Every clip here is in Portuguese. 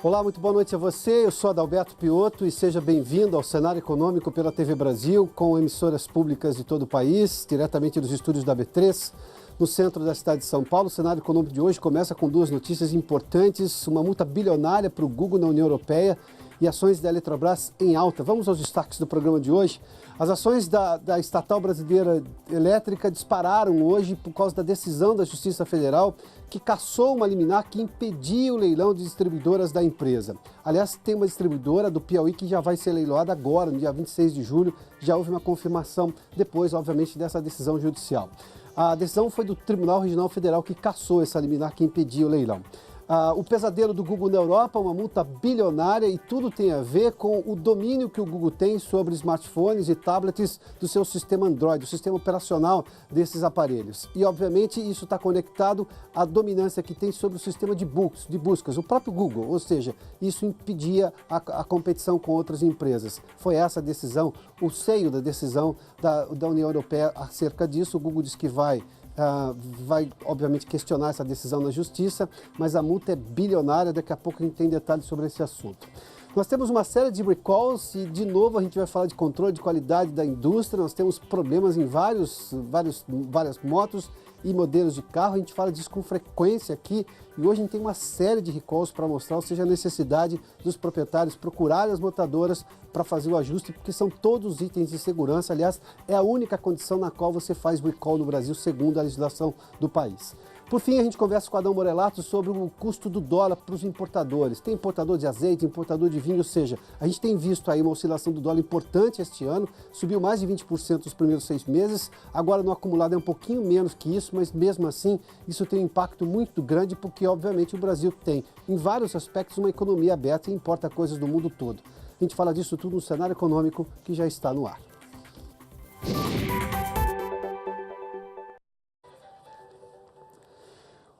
Olá, muito boa noite a você. Eu sou Adalberto Piotto e seja bem-vindo ao Cenário Econômico pela TV Brasil, com emissoras públicas de todo o país, diretamente dos estúdios da B3, no centro da cidade de São Paulo. O Cenário Econômico de hoje começa com duas notícias importantes: uma multa bilionária para o Google na União Europeia e ações da Eletrobras em alta. Vamos aos destaques do programa de hoje. As ações da estatal brasileira elétrica dispararam hoje por causa da decisão da Justiça Federal que cassou uma liminar que impedia o leilão de distribuidoras da empresa. Aliás, tem uma distribuidora do Piauí que já vai ser leiloada agora, no dia 26 de julho. Já houve uma confirmação depois, obviamente, dessa decisão judicial. A decisão foi do Tribunal Regional Federal que cassou essa liminar que impedia o leilão. O pesadelo do Google na Europa, uma multa bilionária, e tudo tem a ver com o domínio que o Google tem sobre smartphones e tablets do seu sistema Android, o sistema operacional desses aparelhos. E, obviamente, isso está conectado à dominância que tem sobre o sistema de buscas, o próprio Google, ou seja, isso impedia a competição com outras empresas. Foi essa a decisão, o seio da decisão da União Europeia acerca disso. O Google diz que vai, obviamente, questionar essa decisão na justiça, mas a multa é bilionária. Daqui a pouco a gente tem detalhes sobre esse assunto. Nós temos uma série de recalls e, de novo, a gente vai falar de controle de qualidade da indústria. Nós temos problemas em várias motos e modelos de carro. A gente fala disso com frequência aqui e hoje a gente tem uma série de recalls para mostrar, ou seja, a necessidade dos proprietários procurarem as montadoras para fazer o ajuste, porque são todos itens de segurança. Aliás, é a única condição na qual você faz recall no Brasil, segundo a legislação do país. Por fim, a gente conversa com o Adão Morelato sobre o custo do dólar para os importadores. Tem importador de azeite, importador de vinho, ou seja, a gente tem visto aí uma oscilação do dólar importante este ano, subiu mais de 20% nos primeiros 6 meses, agora no acumulado é um pouquinho menos que isso, mas mesmo assim isso tem um impacto muito grande, porque obviamente o Brasil tem, em vários aspectos, uma economia aberta e importa coisas do mundo todo. A gente fala disso tudo no Cenário Econômico, que já está no ar.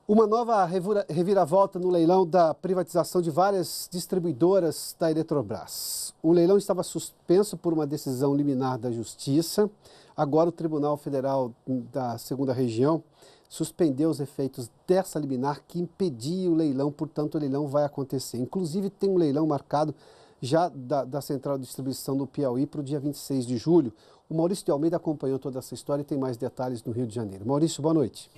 Uma nova reviravolta no leilão da privatização de várias distribuidoras da Eletrobras. O leilão estava suspenso por uma decisão liminar da Justiça. Agora o Tribunal Federal da Segunda Região suspendeu os efeitos dessa liminar que impedia o leilão, portanto o leilão vai acontecer. Inclusive tem um leilão marcado já da Central de Distribuição do Piauí para o dia 26 de julho. O Maurício de Almeida acompanhou toda essa história e tem mais detalhes no Rio de Janeiro. Maurício, boa noite.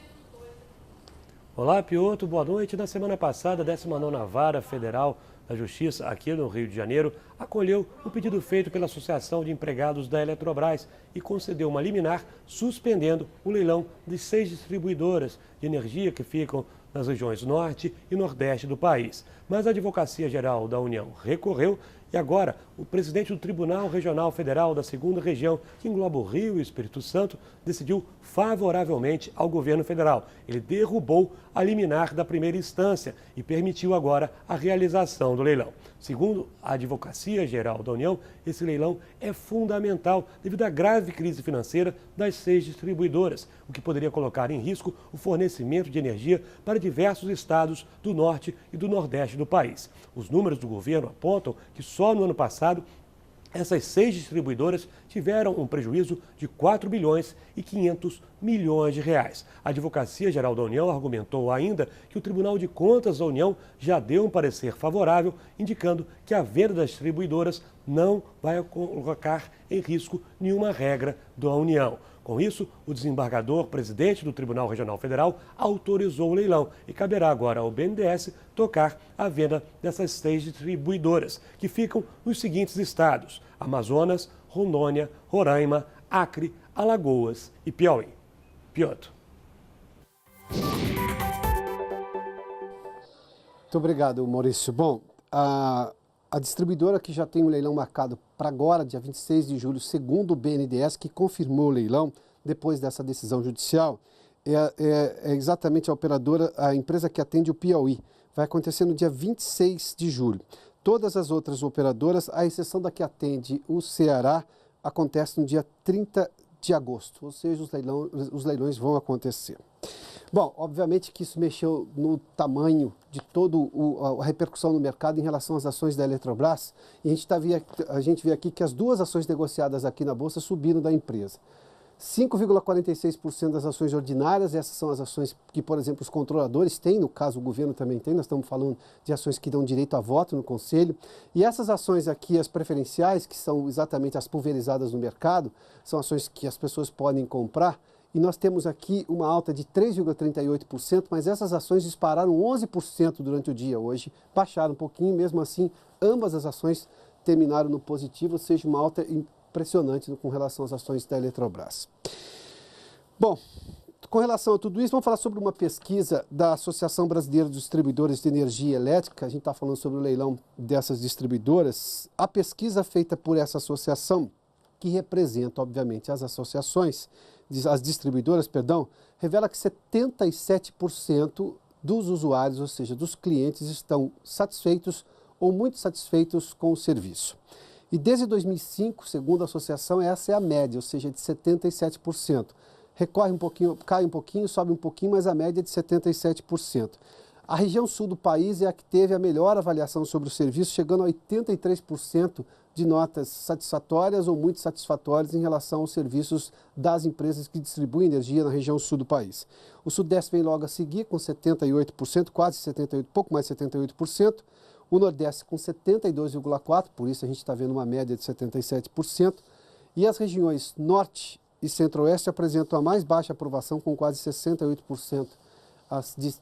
Olá, Piotto, boa noite. Na semana passada, a 19ª Vara Federal da Justiça, aqui no Rio de Janeiro, acolheu o pedido feito pela Associação de Empregados da Eletrobras e concedeu uma liminar suspendendo o leilão de 6 distribuidoras de energia que ficam nas regiões norte e nordeste do país. Mas a Advocacia Geral da União recorreu e agora o presidente do Tribunal Regional Federal da Segunda Região, que engloba o Rio e o Espírito Santo, decidiu favoravelmente ao governo federal. Ele derrubou a liminar da primeira instância e permitiu agora a realização do leilão. Segundo a Advocacia Geral da União, esse leilão é fundamental devido à grave crise financeira das 6 distribuidoras, o que poderia colocar em risco o fornecimento de energia para diversos estados do norte e do nordeste do país. Os números do governo apontam que só no ano passado essas 6 distribuidoras tiveram um prejuízo de 4 bilhões e 500 milhões de reais. A Advocacia Geral da União argumentou ainda que o Tribunal de Contas da União já deu um parecer favorável, indicando que a venda das distribuidoras não vai colocar em risco nenhuma regra da União. Com isso, o desembargador, presidente do Tribunal Regional Federal, autorizou o leilão e caberá agora ao BNDES tocar a venda dessas 6 distribuidoras, que ficam nos seguintes estados: Amazonas, Rondônia, Roraima, Acre, Alagoas e Piauí. Piotto. Muito obrigado, Maurício. Bom, a distribuidora que já tem um leilão marcado para agora, dia 26 de julho, segundo o BNDES, que confirmou o leilão depois dessa decisão judicial, é exatamente a operadora, a empresa que atende o Piauí. Vai acontecer no dia 26 de julho. Todas as outras operadoras, à exceção da que atende o Ceará, acontece no dia 30 de agosto, ou seja, os leilões vão acontecer. Bom, obviamente que isso mexeu no tamanho de toda a repercussão no mercado em relação às ações da Eletrobras, e a gente vê aqui que as duas ações negociadas aqui na Bolsa subiram da empresa. 5,46% das ações ordinárias, essas são as ações que, por exemplo, os controladores têm, no caso o governo também tem, nós estamos falando de ações que dão direito a voto no Conselho. E essas ações aqui, as preferenciais, que são exatamente as pulverizadas no mercado, são ações que as pessoas podem comprar, e nós temos aqui uma alta de 3,38%, mas essas ações dispararam 11% durante o dia hoje, baixaram um pouquinho, mesmo assim, ambas as ações terminaram no positivo, ou seja, uma alta impressionante com relação às ações da Eletrobras. Bom, com relação a tudo isso, vamos falar sobre uma pesquisa da Associação Brasileira dos Distribuidores de Energia Elétrica. A gente está falando sobre o leilão dessas distribuidoras. A pesquisa feita por essa associação, que representa, obviamente, as associações, as distribuidoras, perdão, revela que 77% dos usuários, ou seja, dos clientes, estão satisfeitos ou muito satisfeitos com o serviço. E desde 2005, segundo a associação, essa é a média, ou seja, de 77%. Recorre um pouquinho, cai um pouquinho, sobe um pouquinho, mas a média é de 77%. A região sul do país é a que teve a melhor avaliação sobre o serviço, chegando a 83% de notas satisfatórias ou muito satisfatórias em relação aos serviços das empresas que distribuem energia na região sul do país. O Sudeste vem logo a seguir com 78%, quase 78%, pouco mais de 78%. O Nordeste com 72,4%, por isso a gente está vendo uma média de 77%. E as regiões Norte e Centro-Oeste apresentam a mais baixa aprovação, com quase 68%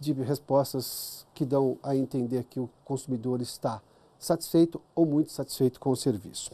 de respostas que dão a entender que o consumidor está satisfeito ou muito satisfeito com o serviço.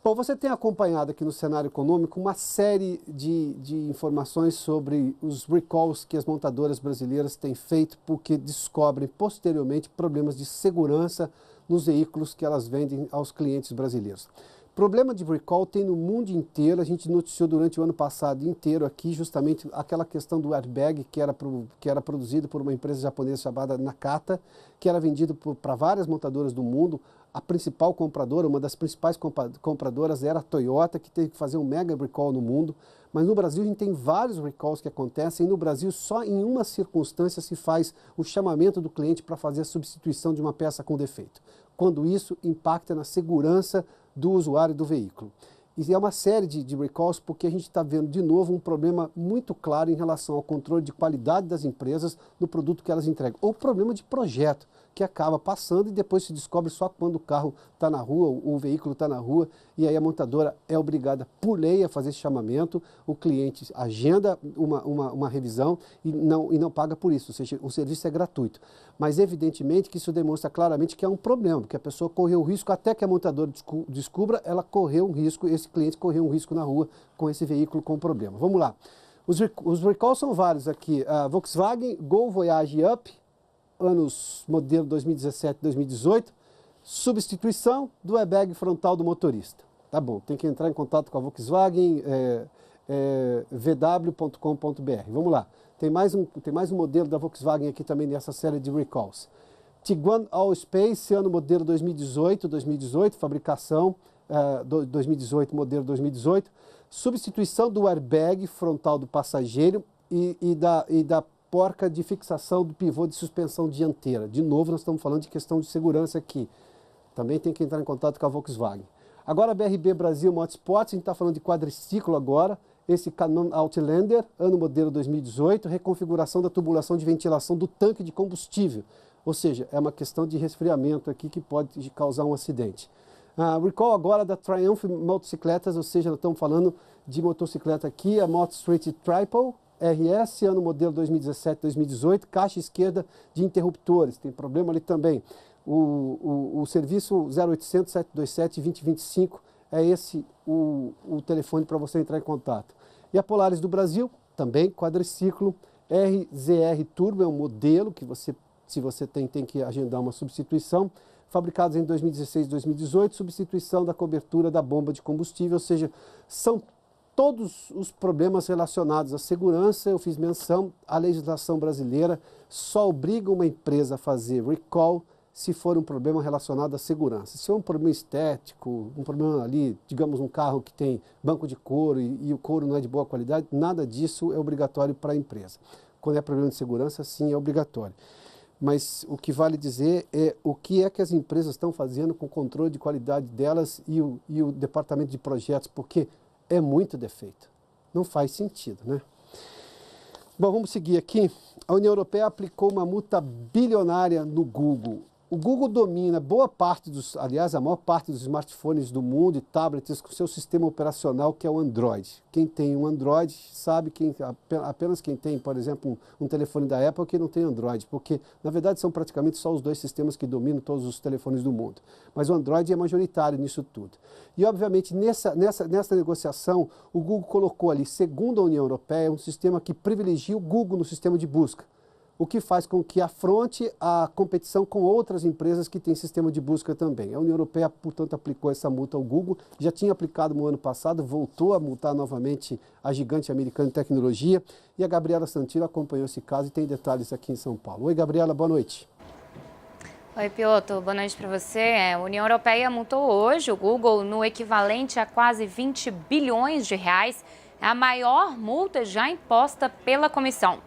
Bom, você tem acompanhado aqui no cenário econômico uma série de informações sobre os recalls que as montadoras brasileiras têm feito porque descobrem posteriormente problemas de segurança nos veículos que elas vendem aos clientes brasileiros. Problema de recall tem no mundo inteiro, a gente noticiou durante o ano passado inteiro aqui justamente aquela questão do airbag que era produzido por uma empresa japonesa chamada Nakata, que era vendido para várias montadoras do mundo. A principal compradora, uma das principais compradoras era a Toyota, que teve que fazer um mega recall no mundo. Mas no Brasil a gente tem vários recalls que acontecem, e no Brasil só em uma circunstância se faz o chamamento do cliente para fazer a substituição de uma peça com defeito, quando isso impacta na segurança do usuário do veículo. E é uma série de recalls porque a gente está vendo de novo um problema muito claro em relação ao controle de qualidade das empresas no produto que elas entregam, ou problema de projeto, que acaba passando e depois se descobre só quando o carro está na rua, o veículo está na rua, e aí a montadora é obrigada por lei a fazer esse chamamento, o cliente agenda uma revisão e não paga por isso, ou seja, o serviço é gratuito. Mas evidentemente que isso demonstra claramente que é um problema, porque a pessoa correu o risco, até que a montadora descubra, ela correu um risco, esse cliente correu um risco na rua com esse veículo com problema. Vamos lá. Os recalls são vários aqui. Volkswagen Gol Voyage Up, anos modelo 2017, 2018, substituição do airbag frontal do motorista. Tá bom, tem que entrar em contato com a Volkswagen, vw.com.br. Vamos lá, tem mais um modelo da Volkswagen aqui também nessa série de recalls. Tiguan Allspace, ano modelo 2018, fabricação 2018, modelo 2018, substituição do airbag frontal do passageiro e da porca de fixação do pivô de suspensão dianteira. De novo, nós estamos falando de questão de segurança aqui. Também tem que entrar em contato com a Volkswagen. Agora, a BRB Brasil Motorsports, a gente está falando de quadriciclo agora. Esse Canon Outlander, ano modelo 2018, reconfiguração da tubulação de ventilação do tanque de combustível. Ou seja, é uma questão de resfriamento aqui que pode causar um acidente. Recall agora da Triumph Motocicletas, ou seja, nós estamos falando de motocicleta aqui, a Moto Street Triple RS, ano modelo 2017-2018, caixa esquerda de interruptores, tem problema ali também. O serviço 0800 727 2025 é esse o telefone para você entrar em contato. E a Polaris do Brasil, também quadriciclo, RZR Turbo, é um modelo que você, se você tem que agendar uma substituição, fabricados em 2016 e 2018, substituição da cobertura da bomba de combustível, ou seja, são todos os problemas relacionados à segurança. Eu fiz menção, a legislação brasileira só obriga uma empresa a fazer recall se for um problema relacionado à segurança. Se é um problema estético, um problema ali, digamos um carro que tem banco de couro e o couro não é de boa qualidade, nada disso é obrigatório para a empresa. Quando é problema de segurança, sim, é obrigatório. Mas o que vale dizer é o que é que as empresas estão fazendo com o controle de qualidade delas e o departamento de projetos, porque é muito defeito. Não faz sentido, né? Bom, vamos seguir aqui. A União Europeia aplicou uma multa bilionária no Google. O Google domina boa parte aliás, a maior parte dos smartphones do mundo e tablets com seu sistema operacional, que é o Android. Quem tem um Android sabe, apenas quem tem, por exemplo, um telefone da Apple que não tem Android, porque, na verdade, são praticamente só os dois sistemas que dominam todos os telefones do mundo. Mas o Android é majoritário nisso tudo. E, obviamente, nessa negociação, o Google colocou ali, segundo a União Europeia, um sistema que privilegia o Google no sistema de busca, o que faz com que afronte a competição com outras empresas que têm sistema de busca também. A União Europeia, portanto, aplicou essa multa ao Google, já tinha aplicado no ano passado, voltou a multar novamente a gigante americana de tecnologia, e a Gabriela Santino acompanhou esse caso e tem detalhes aqui em São Paulo. Oi, Gabriela, boa noite. Oi, Piotr, boa noite para você. A União Europeia multou hoje o Google no equivalente a quase 20 bilhões de reais, a maior multa já imposta pela comissão.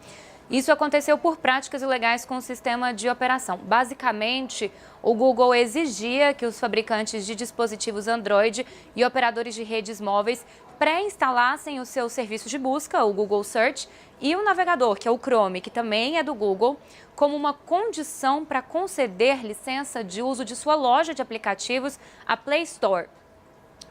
Isso aconteceu por práticas ilegais com o sistema de operação. Basicamente, o Google exigia que os fabricantes de dispositivos Android e operadores de redes móveis pré-instalassem o seu serviço de busca, o Google Search, e o navegador, que é o Chrome, que também é do Google, como uma condição para conceder licença de uso de sua loja de aplicativos, a Play Store.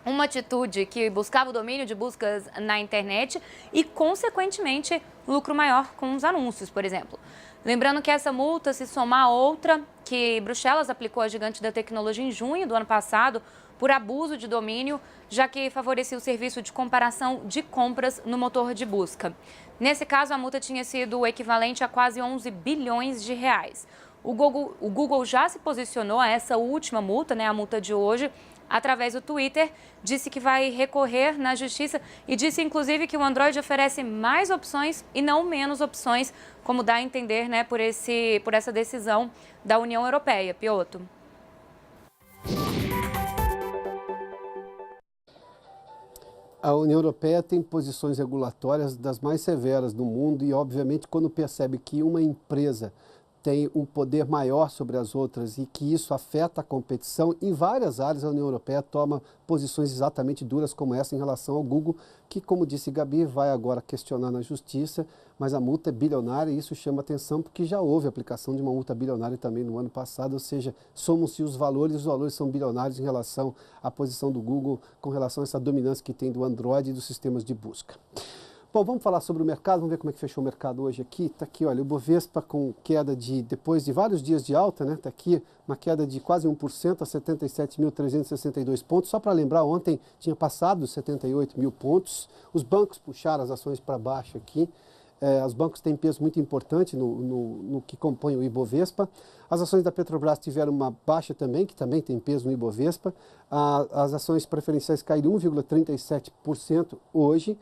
Uma atitude que buscava o domínio de buscas na internet e, consequentemente, lucro maior com os anúncios, por exemplo. Lembrando que essa multa se soma a outra que Bruxelas aplicou à gigante da tecnologia em junho do ano passado por abuso de domínio, já que favorecia o serviço de comparação de compras no motor de busca. Nesse caso, a multa tinha sido o equivalente a quase 11 bilhões de reais. O Google já se posicionou a essa última multa, a multa de hoje, através do Twitter, disse que vai recorrer na justiça e disse, inclusive, que o Android oferece mais opções e não menos opções, como dá a entender, por essa decisão da União Europeia. Piotr. A União Europeia tem posições regulatórias das mais severas do mundo e, obviamente, quando percebe que uma empresa tem um poder maior sobre as outras e que isso afeta a competição, em várias áreas a União Europeia toma posições exatamente duras como essa em relação ao Google, que, como disse Gabi, vai agora questionar na justiça, mas a multa é bilionária e isso chama atenção porque já houve aplicação de uma multa bilionária também no ano passado, ou seja, somam-se os valores são bilionários em relação à posição do Google com relação a essa dominância que tem do Android e dos sistemas de busca. Bom, vamos falar sobre o mercado, vamos ver como é que fechou o mercado hoje aqui. Está aqui, olha, o Bovespa com queda depois de vários dias de alta, né? Está aqui uma queda de quase 1% a 77.362 pontos. Só para lembrar, ontem tinha passado os 78 mil pontos. Os bancos puxaram as ações para baixo aqui. Os bancos têm peso muito importante no que compõe o Ibovespa. As ações da Petrobras tiveram uma baixa também, que também tem peso no Ibovespa. As ações preferenciais caíram 1,37% hoje.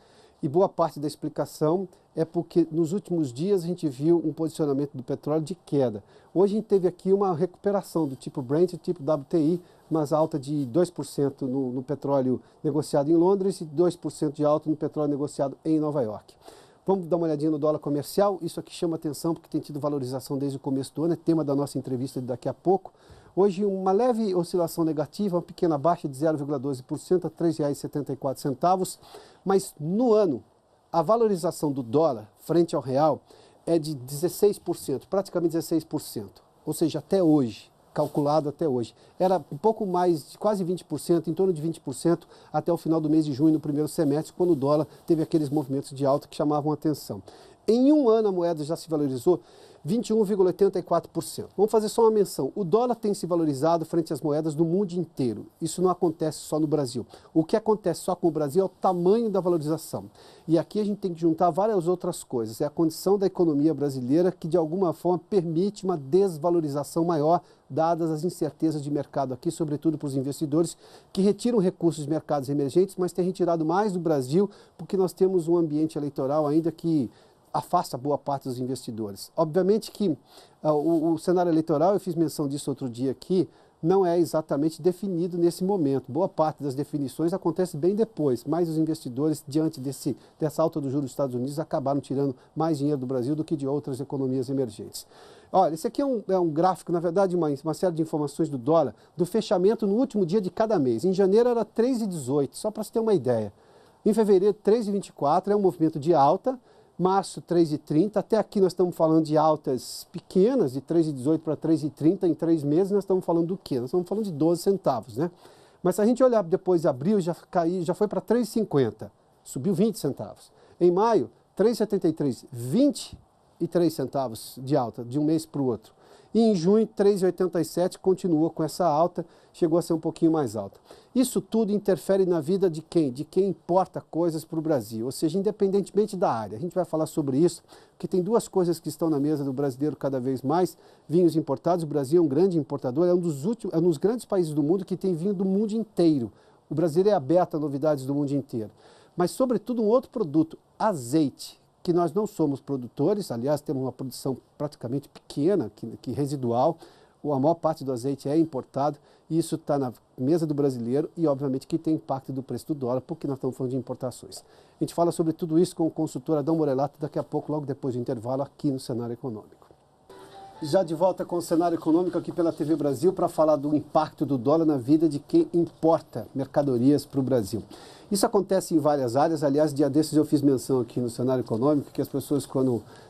E boa parte da explicação é porque nos últimos dias a gente viu um posicionamento do petróleo de queda. Hoje a gente teve aqui uma recuperação do tipo Brent e tipo WTI, mas alta de 2% no petróleo negociado em Londres e 2% de alta no petróleo negociado em Nova York. Vamos dar uma olhadinha no dólar comercial. Isso aqui chama atenção porque tem tido valorização desde o começo do ano, é tema da nossa entrevista de daqui a pouco. Hoje uma leve oscilação negativa, uma pequena baixa de 0,12% a R$ 3,74, mas no ano a valorização do dólar frente ao real é de 16%, praticamente 16%, ou seja, até hoje, calculado até hoje. Era um pouco mais, quase 20%, em torno de 20% até o final do mês de junho, no primeiro semestre, quando o dólar teve aqueles movimentos de alta que chamavam a atenção. Em um ano a moeda já se valorizou 21,84%. Vamos fazer só uma menção. O dólar tem se valorizado frente às moedas do mundo inteiro. Isso não acontece só no Brasil. O que acontece só com o Brasil é o tamanho da valorização. E aqui a gente tem que juntar várias outras coisas. É a condição da economia brasileira que, de alguma forma, permite uma desvalorização maior, dadas as incertezas de mercado aqui, sobretudo para os investidores que retiram recursos de mercados emergentes, mas têm retirado mais do Brasil porque nós temos um ambiente eleitoral ainda que afasta boa parte dos investidores. Obviamente que o cenário eleitoral, eu fiz menção disso outro dia aqui, não é exatamente definido nesse momento. Boa parte das definições acontece bem depois, mas os investidores, diante dessa alta do juros dos Estados Unidos, acabaram tirando mais dinheiro do Brasil do que de outras economias emergentes. Olha, esse aqui é um gráfico, na verdade, uma série de informações do dólar, do fechamento no último dia de cada mês. Em janeiro era 3,18, só para você ter uma ideia. Em fevereiro, 3,24 é um movimento de alta, março 3,30, até aqui nós estamos falando de altas pequenas, de 3,18 para 3,30 em 3 meses, nós estamos falando do quê? Nós estamos falando de 12 centavos, né? Mas se a gente olhar depois de abril, já foi para 3,50, subiu 20 centavos. Em maio, 3,73, 23 centavos de alta, de um mês para o outro. E em junho, 3,87, continuou com essa alta, chegou a ser um pouquinho mais alta. Isso tudo interfere na vida de quem? De quem importa coisas para o Brasil, ou seja, independentemente da área. A gente vai falar sobre isso, porque tem duas coisas que estão na mesa do brasileiro cada vez mais, vinhos importados. O Brasil é um grande importador, é um dos grandes países do mundo que tem vinho do mundo inteiro. O Brasil é aberto a novidades do mundo inteiro. Mas, sobretudo, um outro produto, azeite, que nós não somos produtores, aliás, temos uma produção praticamente pequena, que residual, a maior parte do azeite é importado, e isso está na mesa do brasileiro e, obviamente, que tem impacto do preço do dólar, porque nós estamos falando de importações. A gente fala sobre tudo isso com o consultor Adão Morelato daqui a pouco, logo depois do intervalo, aqui no Cenário Econômico. Já de volta com o Cenário Econômico aqui pela TV Brasil para falar do impacto do dólar na vida de quem importa mercadorias para o Brasil. Isso acontece em várias áreas, aliás, dia desses eu fiz menção aqui no Cenário Econômico que as pessoas,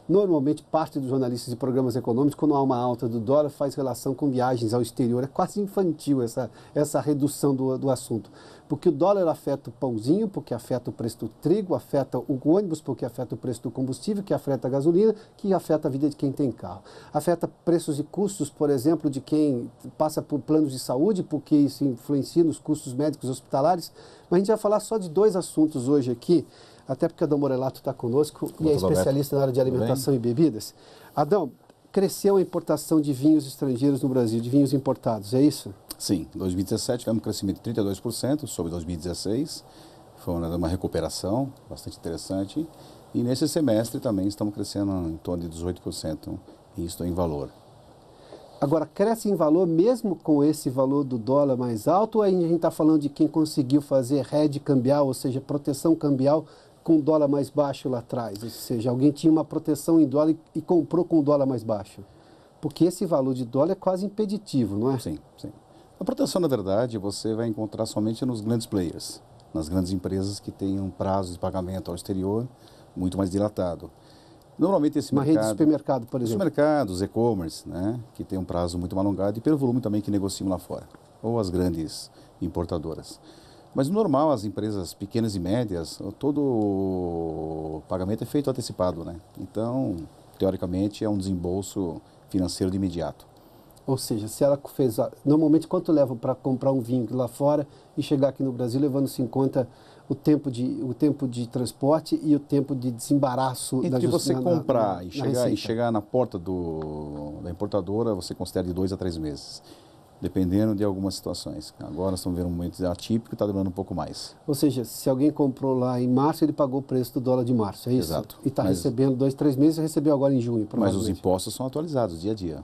normalmente parte dos jornalistas de programas econômicos, quando há uma alta do dólar, faz relação com viagens ao exterior. É quase infantil essa redução do assunto. Porque o dólar afeta o pãozinho, porque afeta o preço do trigo, afeta o ônibus, porque afeta o preço do combustível, que afeta a gasolina, que afeta a vida de quem tem carro. Afeta preços e custos, por exemplo, de quem passa por planos de saúde, porque isso influencia nos custos médicos hospitalares. Mas a gente vai falar só de 2 assuntos hoje aqui, até porque Adão Morelato está conosco e é especialista na área de alimentação e bebidas. Adão, cresceu a importação de vinhos estrangeiros no Brasil, de vinhos importados, é isso? Sim, em 2017 tivemos um crescimento de 32% sobre 2016, foi uma recuperação bastante interessante, e nesse semestre também estamos crescendo em torno de 18%, isso em valor. Agora, cresce em valor mesmo com esse valor do dólar mais alto, ou aí a gente está falando de quem conseguiu fazer hedge cambial, ou seja, proteção cambial com o dólar mais baixo lá atrás? Ou seja, alguém tinha uma proteção em dólar e comprou com o dólar mais baixo? Porque esse valor de dólar é quase impeditivo, não é? Sim, sim. A proteção, na verdade, você vai encontrar somente nos grandes players, nas grandes empresas que têm um prazo de pagamento ao exterior muito mais dilatado. Normalmente esse uma mercado... rede de supermercado, por exemplo. Supermercados, e-commerce, né, que tem um prazo muito mais alongado e pelo volume também que negociam lá fora, ou as grandes importadoras. Mas no normal, as empresas pequenas e médias, todo o pagamento é feito antecipado, né? Então, teoricamente, é um desembolso financeiro de imediato. Ou seja, se ela fez... Normalmente, quanto leva para comprar um vinho lá fora e chegar aqui no Brasil, levando-se em conta o tempo de transporte e o tempo de desembaraço... Entre você comprar e chegar na porta da importadora, você considera de 2 a 3 meses, dependendo de algumas situações. Agora nós estamos vendo um momento atípico, está demorando um pouco mais. Ou seja, se alguém comprou lá em março, ele pagou o preço do dólar de março, é isso? Exato. E está recebendo 2, 3 meses e recebeu agora em junho, provavelmente. Mas os impostos são atualizados dia a dia.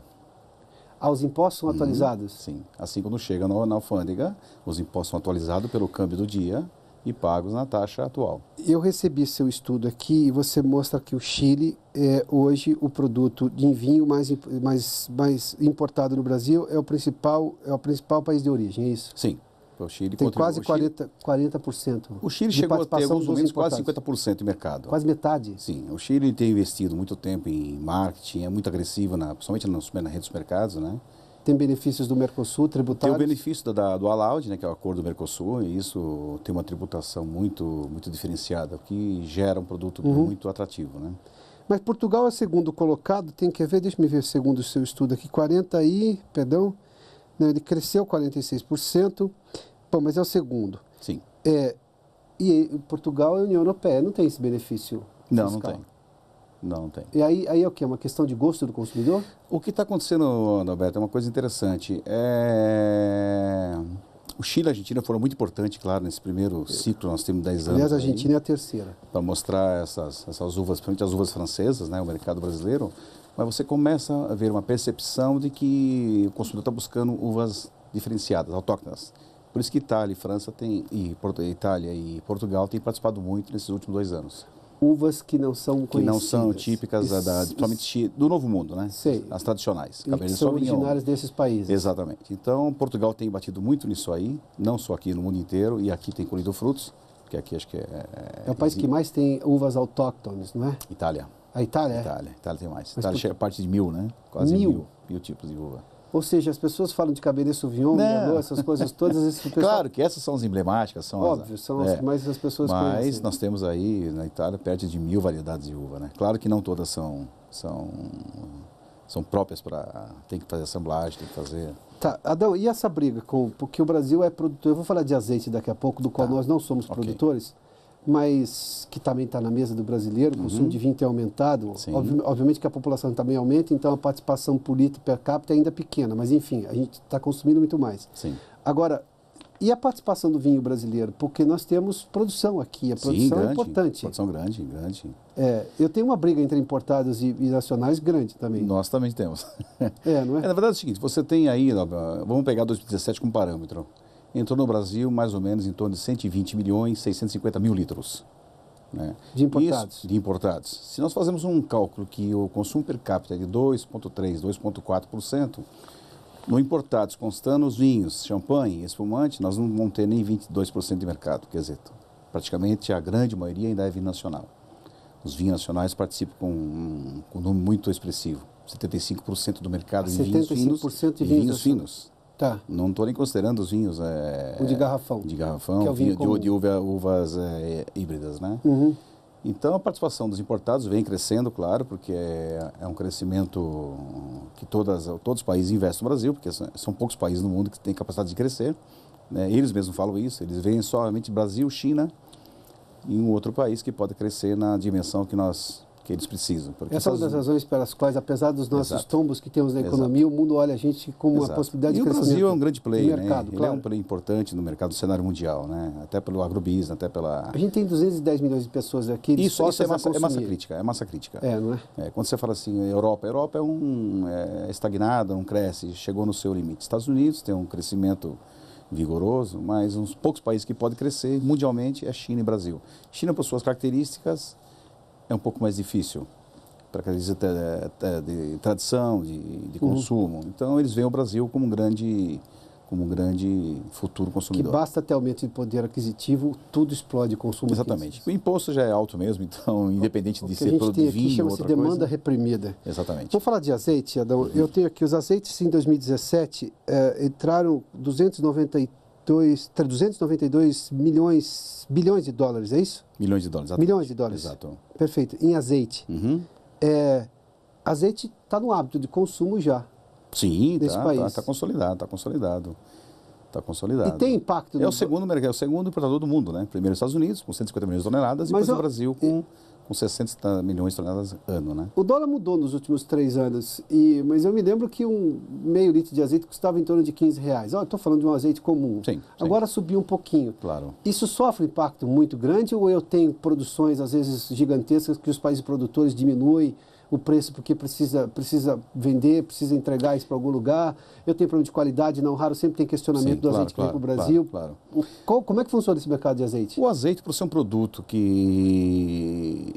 Ah, os impostos são atualizados? Sim. Assim quando chega na alfândega, os impostos são atualizados pelo câmbio do dia e pagos na taxa atual. Eu recebi seu estudo aqui e você mostra que o Chile é hoje o produto de vinho mais importado no Brasil, é o principal país de origem, é isso? Sim. O Chile tem quase 40%. O Chile chegou a ter alguns momentos quase 50% de mercado. Quase metade? Sim. O Chile tem investido muito tempo em marketing, é muito agressivo, principalmente na rede dos mercados, né? Tem benefícios do Mercosul, tributários? Tem o benefício do ALAUD, né, que é o acordo do Mercosul, e isso tem uma tributação muito diferenciada, o que gera um produto muito atrativo, né? Mas Portugal é segundo colocado, deixa eu ver segundo o seu estudo aqui, ele cresceu 46%, mas é o segundo. Sim. E Portugal é a União Europeia, não tem esse benefício fiscal? Não tem. Não tem. E aí é o quê? É uma questão de gosto do consumidor? O que está acontecendo, Alberto, é uma coisa interessante. O Chile e a Argentina foram muito importantes, claro, nesse primeiro ciclo, nós temos 10 anos. Aliás, a Argentina é a terceira. Para mostrar essas uvas, principalmente as uvas francesas, né, o mercado brasileiro, mas você começa a ver uma percepção de que o consumidor está buscando uvas diferenciadas, autóctonas. Por isso que Itália e Portugal têm participado muito nesses últimos 2 anos. Uvas que não são conhecidas. Que não são típicas do Novo Mundo, né? Sei. As tradicionais. E que são originárias desses países. Exatamente. Então, Portugal tem batido muito nisso aí, não só aqui no mundo inteiro, e aqui tem colhido frutos. porque aqui acho que É o país que mais tem uvas autóctones, não é? Itália. A Itália, é? Itália tem mais. Mas Itália chega a parte de 1000, né? Quase 1000 tipos de uva. Ou seja, as pessoas falam de Cabernet Sauvignon, Merlot, essas coisas todas. Claro que essas são as emblemáticas, são óbvio, são as que mais as pessoas conhecem. Mas nós temos aí na Itália perto de 1000 variedades de uva, né? Claro que não todas são próprias para... Tem que fazer assemblagem, tem que fazer... Tá, Adão, e essa briga porque o Brasil é produtor, eu vou falar de azeite daqui a pouco, do qual nós não somos produtores, mas que também está na mesa do brasileiro, o consumo de vinho tem aumentado, obviamente que a população também aumenta, então a participação por litro per capita é ainda pequena, mas enfim, a gente está consumindo muito mais. Sim. Agora, e a participação do vinho brasileiro? Porque nós temos produção aqui, a produção é importante. Produção grande. Eu tenho uma briga entre importados e nacionais grande também. Nós também temos. Não é? Na verdade é o seguinte, você tem aí, vamos pegar 2017 como parâmetro, entrou no Brasil mais ou menos em torno de 120 milhões, 650 mil litros. Né? De importados? Isso, de importados. Se nós fazemos um cálculo que o consumo per capita é de 2,3%, 2,4%, no importados, constando os vinhos, champanhe, espumante, nós não vamos ter nem 22% de mercado. Quer dizer, praticamente a grande maioria ainda é vinho nacional. Os vinhos nacionais participam com um número muito expressivo. 75% do mercado de vinhos finos. 75% de vinhos finos. Tá. Não estou nem considerando os vinhos... o de garrafão. De garrafão, que é o vinho de uvas híbridas, né? Então, a participação dos importados vem crescendo, claro, porque é um crescimento que todos os países investem no Brasil, porque são poucos países no mundo que têm capacidade de crescer. Né? Eles mesmos falam isso, eles veem somente Brasil, China e um outro país que pode crescer na dimensão que eles precisam. Essa é uma das razões pelas quais, apesar dos nossos tombos que temos na economia, o mundo olha a gente como uma possibilidade de crescimento. E o Brasil é um grande player, mercado, né? claro. Ele é um player importante no mercado do cenário mundial, né? Até pelo agrobusiness, até pela... A gente tem 210 milhões de pessoas aqui dispostas a consumir. É massa crítica. Não é? Quando você fala assim, Europa é estagnada, não cresce, chegou no seu limite. Estados Unidos tem um crescimento vigoroso, mas uns poucos países que podem crescer mundialmente é China e Brasil. China, por suas características, é um pouco mais difícil para características de tradição, de consumo. Então, eles veem o Brasil como um grande futuro consumidor. Que basta ter aumento de poder aquisitivo, tudo explode o consumo. Exatamente. O imposto já é alto mesmo, então, independente de ser produto de vinho ou outra coisa. Demanda reprimida. Exatamente. Vamos falar de azeite, Adão. Eu tenho aqui os azeites em 2017, entraram 292 bilhões de dólares, é isso? Milhões de dólares. Milhões de dólares. Exato. Perfeito. Em azeite. Azeite está no hábito de consumo já. Sim, país. Está consolidado. E tem impacto... É o segundo importador do mundo, né? Primeiro os Estados Unidos, com 150 milhões de toneladas, e depois o Brasil com 60 milhões de toneladas ano, né? O dólar mudou nos últimos 3 anos, mas eu me lembro que um meio litro de azeite custava em torno de R$15. Estou falando de um azeite comum. Sim. Agora subiu um pouquinho. Claro. Isso sofre um impacto muito grande ou eu tenho produções, às vezes, gigantescas que os países produtores diminuem o preço porque precisa vender, precisa entregar isso para algum lugar? Eu tenho problema de qualidade, não raro, sempre tem questionamento do azeite que vem para o Brasil. Claro. Como é que funciona esse mercado de azeite? O azeite, por ser um produto que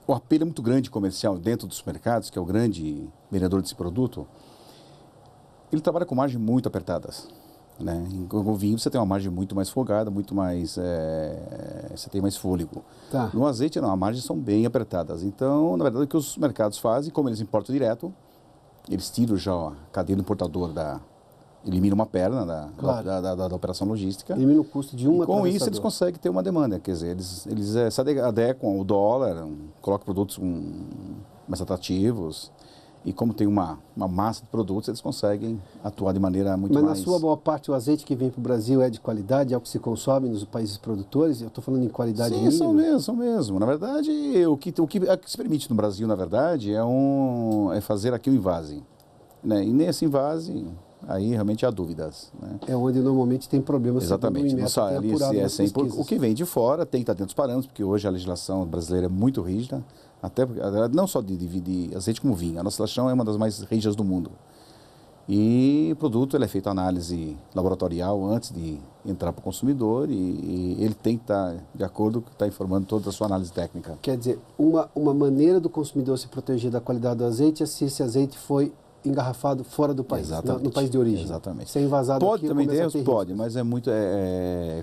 o apelo é muito grande comercial dentro dos mercados, que é o grande vendedor desse produto, ele trabalha com margens muito apertadas. Né? Com o vinho você tem uma margem muito mais folgada, muito mais, você tem mais fôlego. Tá. No azeite não, as margens são bem apertadas. Então, na verdade, o que os mercados fazem, como eles importam direto, eles tiram já a cadeia do importador, eliminam uma perna da operação logística. Elimina o custo de uma. E com isso eles conseguem ter uma demanda, quer dizer, eles se adequam ao dólar, colocam produtos mais atrativos. E como tem uma massa de produtos, eles conseguem atuar de maneira muito mais... Mas na sua maior parte o azeite que vem para o Brasil é de qualidade, é o que se consome nos países produtores? Eu estou falando em qualidade mínima. Sim, são mesmo. Na verdade, o que se permite no Brasil, na verdade, é fazer aqui um invase. Né? E nesse invase, aí realmente há dúvidas. Né? É onde normalmente tem problemas. Exatamente. O que vem de fora tem que estar dentro dos parâmetros, porque hoje a legislação brasileira é muito rígida. Até não só de azeite como vinho. A nossa legislação é uma das mais rígidas do mundo. E o produto ele é feito análise laboratorial antes de entrar para o consumidor e ele tem que estar de acordo com o que está informando toda a sua análise técnica. Quer dizer, uma maneira do consumidor se proteger da qualidade do azeite é se esse azeite foi engarrafado fora do país, no país de origem. Exatamente. Ser envasado pode aqui, também ter, pode, mas é muito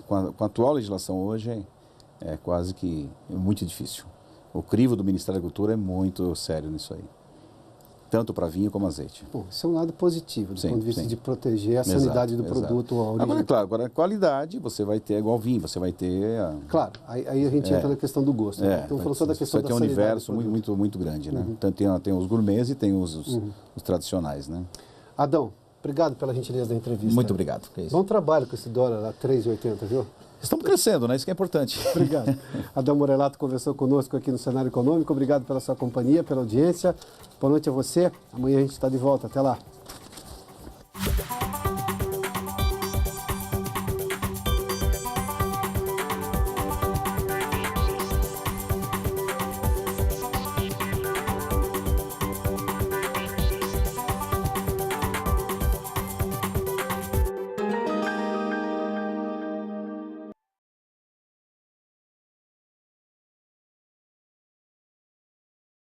com a atual legislação hoje é quase que muito difícil. O crivo do Ministério da Agricultura é muito sério nisso aí. Tanto para vinho como azeite. Bom, isso é um lado positivo, do Sim, ponto de vista sim. de proteger a sanidade do produto. A origem. Agora, é claro, agora a qualidade você vai ter igual vinho, você vai ter... Claro, aí a gente entra na questão do gosto. Né? Então, falou só da questão da sanidade. Você vai ter um universo muito, muito grande, né? Então, tem os gourmets e tem os tradicionais, né? Adão, obrigado pela gentileza da entrevista. Muito obrigado. É isso. Bom trabalho com esse dólar lá, 3,80, viu? Estamos crescendo, né? Isso que é importante. Obrigado. Adão Morelato conversou conosco aqui no Cenário Econômico. Obrigado pela sua companhia, pela audiência. Boa noite a você. Amanhã a gente está de volta. Até lá.